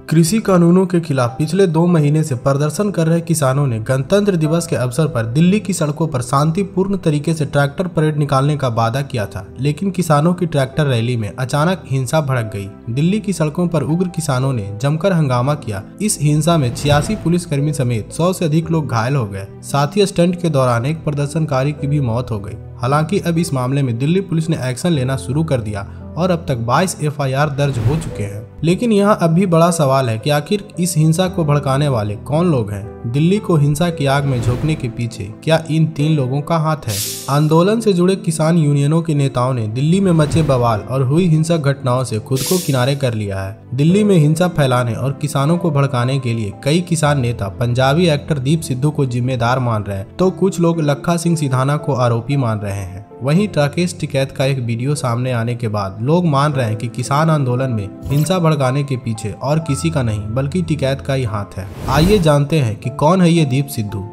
कृषि कानूनों के खिलाफ पिछले 2 महीने से प्रदर्शन कर रहे किसानों ने गणतंत्र दिवस के अवसर पर दिल्ली की सड़कों पर शांतिपूर्ण तरीके से ट्रैक्टर परेड निकालने का वादा किया था, लेकिन किसानों की ट्रैक्टर रैली में अचानक हिंसा भड़क गई। दिल्ली की सड़कों पर उग्र किसानों ने जमकर हंगामा किया। इस हिंसा में 86 पुलिसकर्मी समेत 100 से अधिक लोग घायल हो गए। साथ ही स्टंट के दौरान एक प्रदर्शनकारी की भी मौत हो गई। हालांकि अब इस मामले में दिल्ली पुलिस ने एक्शन लेना शुरू कर दिया और अब तक 22 FIR दर्ज हो चुके हैं। लेकिन यहाँ अब भी बड़ा सवाल है कि आखिर इस हिंसा को भड़काने वाले कौन लोग हैं? दिल्ली को हिंसा की आग में झोंकने के पीछे क्या इन 3 लोगों का हाथ है? आंदोलन से जुड़े किसान यूनियनों के नेताओं ने दिल्ली में मचे बवाल और हुई हिंसक घटनाओं से खुद को किनारे कर लिया है। दिल्ली में हिंसा फैलाने और किसानों को भड़काने के लिए कई किसान नेता पंजाबी एक्टर दीप सिद्धू को जिम्मेदार मान रहे हैं, तो कुछ लोग लखा सिंह सिधाना को आरोपी मान रहे हैं। वहीं राकेश टिकैत का एक वीडियो सामने आने के बाद लोग मान रहे हैं कि किसान आंदोलन में हिंसा भड़काने के पीछे और किसी का नहीं बल्कि टिकैत का ही हाथ है। आइए जानते हैं कि कौन है ये दीप सिद्धू।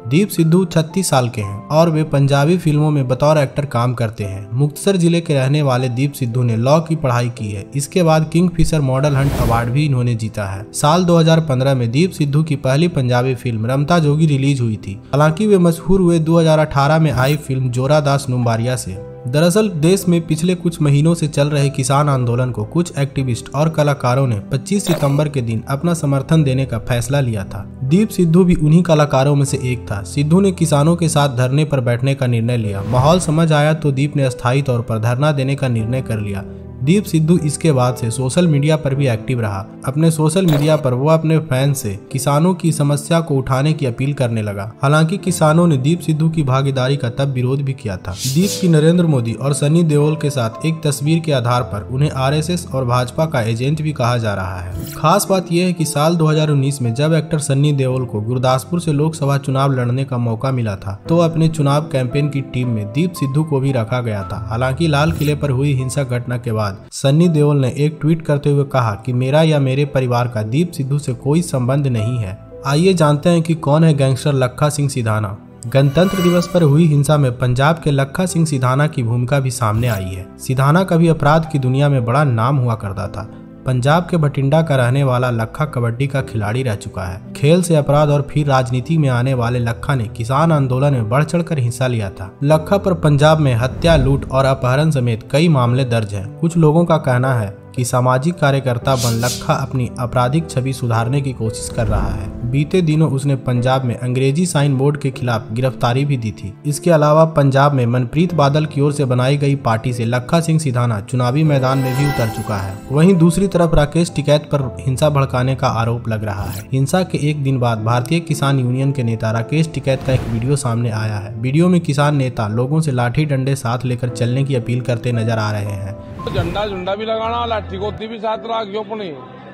दीप सिद्धू 36 साल के हैं और वे पंजाबी फिल्मों में बतौर एक्टर काम करते हैं। मुक्तसर जिले के रहने वाले दीप सिद्धू ने लॉ की पढ़ाई की है। इसके बाद किंगफिशर मॉडल हंट अवार्ड भी इन्होंने जीता है। साल 2015 में दीप सिद्धू की पहली पंजाबी फिल्म रमता जोगी रिलीज हुई थी। हालांकि वे मशहूर हुए 2018 में आई फिल्म जोरा दास नुम्बारिया से। दरअसल देश में पिछले कुछ महीनों से चल रहे किसान आंदोलन को कुछ एक्टिविस्ट और कलाकारों ने 25 सितंबर के दिन अपना समर्थन देने का फैसला लिया था। दीप सिद्धू भी उन्हीं कलाकारों में से एक था। सिद्धू ने किसानों के साथ धरने पर बैठने का निर्णय लिया। माहौल समझ आया तो दीप ने अस्थायी तौर पर धरना देने का निर्णय कर लिया। दीप सिद्धू इसके बाद से सोशल मीडिया पर भी एक्टिव रहा। अपने सोशल मीडिया पर वो अपने फैन से किसानों की समस्या को उठाने की अपील करने लगा। हालांकि किसानों ने दीप सिद्धू की भागीदारी का तब विरोध भी किया था। दीप की नरेंद्र मोदी और सनी देओल के साथ एक तस्वीर के आधार पर उन्हें RSS और भाजपा का एजेंट भी कहा जा रहा है। खास बात यह है कि साल 2019 में जब एक्टर सनी देओल को गुरदासपुर से लोकसभा चुनाव लड़ने का मौका मिला था, तो अपने चुनाव कैंपेन की टीम में दीप सिद्धू को भी रखा गया था। हालांकि लाल किले पर हुई हिंसक घटना के बाद सन्नी देओल ने एक ट्वीट करते हुए कहा कि मेरा या मेरे परिवार का दीप सिद्धू से कोई संबंध नहीं है। आइए जानते हैं कि कौन है गैंगस्टर लखा सिंह सिधाना। गणतंत्र दिवस पर हुई हिंसा में पंजाब के लखा सिंह सिधाना की भूमिका भी सामने आई है। सिधाना कभी अपराध की दुनिया में बड़ा नाम हुआ करता था। पंजाब के बठिंडा का रहने वाला लखा कबड्डी का खिलाड़ी रह चुका है। खेल से अपराध और फिर राजनीति में आने वाले लखा ने किसान आंदोलन में बढ़ चढ़कर हिस्सा लिया था। लखा पर पंजाब में हत्या, लूट और अपहरण समेत कई मामले दर्ज हैं। कुछ लोगों का कहना है कि सामाजिक कार्यकर्ता बन लखा अपनी आपराधिक छवि सुधारने की कोशिश कर रहा है। बीते दिनों उसने पंजाब में अंग्रेजी साइन बोर्ड के खिलाफ गिरफ्तारी भी दी थी। इसके अलावा पंजाब में मनप्रीत बादल की ओर से बनाई गई पार्टी से लखा सिंह सिधाना चुनावी मैदान में भी उतर चुका है। वहीं दूसरी तरफ राकेश टिकैत पर हिंसा भड़काने का आरोप लग रहा है। हिंसा के एक दिन बाद भारतीय किसान यूनियन के नेता राकेश टिकैत का एक वीडियो सामने आया है। वीडियो में किसान नेता लोगों से लाठी डंडे साथ लेकर चलने की अपील करते नजर आ रहे हैं। झंडा भी लगाना, लाठी गोती भी साथ रखियो अपनी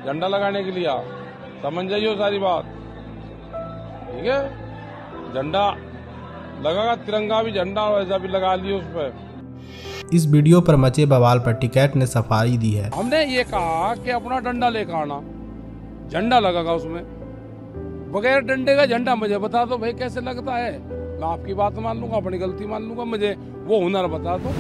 झंडा लगाने के लिए। समझ जाइयो सारी बात, ठीक है? झंडा लगागा, तिरंगा भी झंडा वैसा भी लगा लियो उस पर। इस वीडियो पर मचे बवाल पर टिकैत ने सफाई दी है। हमने ये कहा कि अपना डंडा लेकर आना, झंडा लगागा उसमें। बगैर डंडे का झंडा मुझे बता दो भाई कैसे लगता है। मैं आपकी बात मान लूंगा, अपनी गलती मान लूंगा, मुझे वो हुनर बता दो।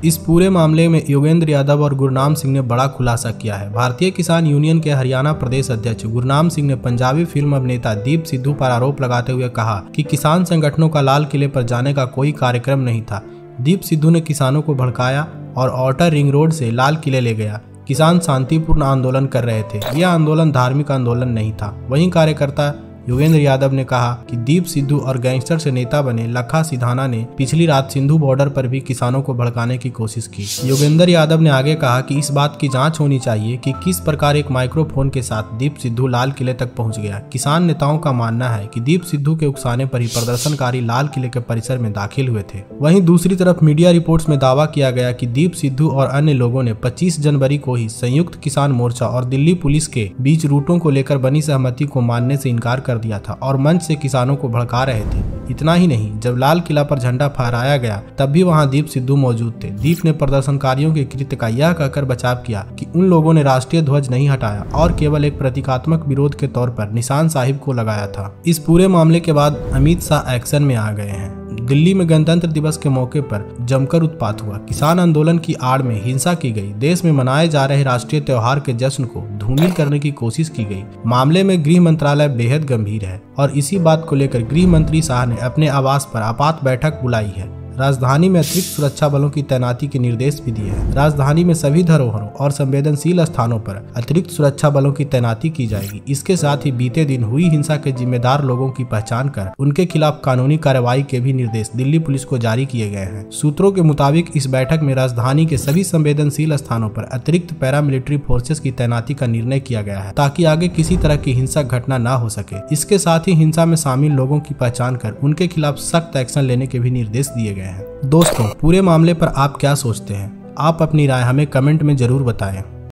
इस पूरे मामले में योगेंद्र यादव और गुरनाम सिंह ने बड़ा खुलासा किया है। भारतीय किसान यूनियन के हरियाणा प्रदेश अध्यक्ष गुरनाम सिंह ने पंजाबी फिल्म अभिनेता दीप सिद्धू पर आरोप लगाते हुए कहा कि किसान संगठनों का लाल किले पर जाने का कोई कार्यक्रम नहीं था। दीप सिद्धू ने किसानों को भड़काया और आउटर रिंग रोड से लाल किले ले गया। किसान शांतिपूर्ण आंदोलन कर रहे थे। यह आंदोलन धार्मिक आंदोलन नहीं था। वहीं कार्यकर्ता योगेंद्र यादव ने कहा कि दीप सिद्धू और गैंगस्टर से नेता बने लखा सिधाना ने पिछली रात सिंधु बॉर्डर पर भी किसानों को भड़काने की कोशिश की। योगेंद्र यादव ने आगे कहा कि इस बात की जांच होनी चाहिए कि किस प्रकार एक माइक्रोफोन के साथ दीप सिद्धू लाल किले तक पहुंच गया। किसान नेताओं का मानना है कि दीप सिद्धू के उकसाने पर ही प्रदर्शनकारी लाल किले के परिसर में दाखिल हुए थे। वहीं दूसरी तरफ मीडिया रिपोर्ट्स में दावा किया गया कि दीप सिद्धू और अन्य लोगों ने 25 जनवरी को ही संयुक्त किसान मोर्चा और दिल्ली पुलिस के बीच रूटों को लेकर बनी सहमति को मानने से इनकार कर दिया था और मंच से किसानों को भड़का रहे थे। इतना ही नहीं, जब लाल किला पर झंडा फहराया गया तब भी वहां दीप सिद्धू मौजूद थे। दीप ने प्रदर्शनकारियों के कृत्य का यह कहकर बचाव किया कि उन लोगों ने राष्ट्रीय ध्वज नहीं हटाया और केवल एक प्रतीकात्मक विरोध के तौर पर निशान साहिब को लगाया था। इस पूरे मामले के बाद अमित शाह एक्शन में आ गए हैं। दिल्ली में गणतंत्र दिवस के मौके पर जमकर उत्पात हुआ। किसान आंदोलन की आड़ में हिंसा की गई। देश में मनाए जा रहे राष्ट्रीय त्योहार के जश्न को धूमिल करने की कोशिश की गई। मामले में गृह मंत्रालय बेहद गंभीर है और इसी बात को लेकर गृह मंत्री शाह ने अपने आवास पर आपात बैठक बुलाई है। राजधानी में अतिरिक्त सुरक्षा बलों की तैनाती के निर्देश भी दिए हैं। राजधानी में सभी धरोहरों और संवेदनशील स्थानों पर अतिरिक्त सुरक्षा बलों की तैनाती की जाएगी। इसके साथ ही बीते दिन हुई हिंसा के जिम्मेदार लोगों की पहचान कर उनके खिलाफ कानूनी कार्रवाई के भी निर्देश दिल्ली पुलिस को जारी किए गए हैं। सूत्रों के मुताबिक इस बैठक में राजधानी के सभी संवेदनशील स्थानों पर अतिरिक्त पैरामिलिट्री फोर्सेस की तैनाती का निर्णय किया गया है ताकि आगे किसी तरह की हिंसक घटना न हो सके। इसके साथ ही हिंसा में शामिल लोगों की पहचान कर उनके खिलाफ सख्त एक्शन लेने के भी निर्देश दिए गए हैं। दोस्तों, पूरे मामले पर आप क्या सोचते हैं? आप अपनी राय हमें कमेंट में जरूर बताएं।